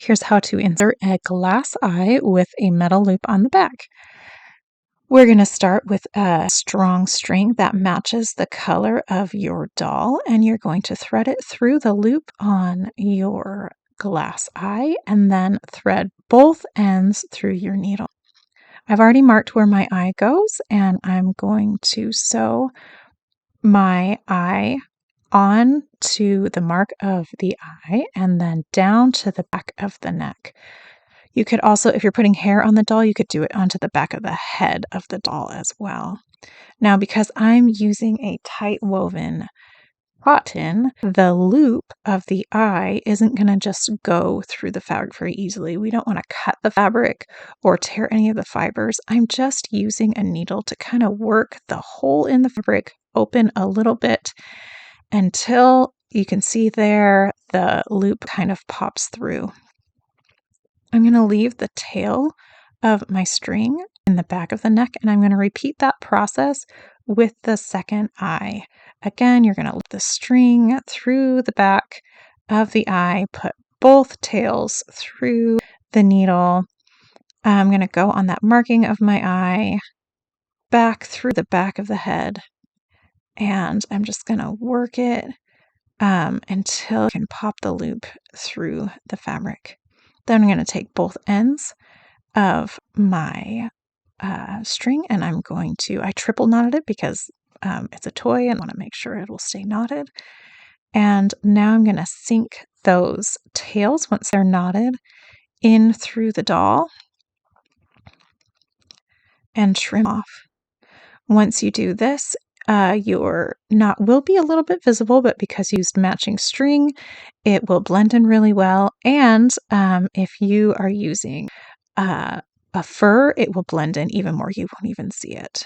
Here's how to insert a glass eye with a metal loop on the back. We're going to start with a strong string that matches the color of your doll, and you're going to thread it through the loop on your glass eye and then thread both ends through your needle. I've already marked where my eye goes, and I'm going to sew my eye on to the mark of the eye and then down to the back of the neck. You could also, if you're putting hair on the doll, you could do it onto the back of the head of the doll as well. Now, because I'm using a tight woven cotton, the loop of the eye isn't going to just go through the fabric very easily. We don't want to cut the fabric or tear any of the fibers. I'm just using a needle to kind of work the hole in the fabric open a little bit until you can see there the loop kind of pops through. I'm going to leave the tail of my string in the back of the neck, and I'm going to repeat that process with the second eye. Again, you're going to loop the string through the back of the eye, put both tails through the needle. I'm going to go on that marking of my eye, back through the back of the head, and I'm just going to work it until I can pop the loop through the fabric. Then I'm going to take both ends of my string, and I triple knotted it because it's a toy and I want to make sure it will stay knotted. And now I'm going to sink those tails, once they're knotted, in through the doll and trim off. Once you do this, your knot will be a little bit visible, but because you used matching string, it will blend in really well. And if you are using a fur, it will blend in even more. You won't even see it.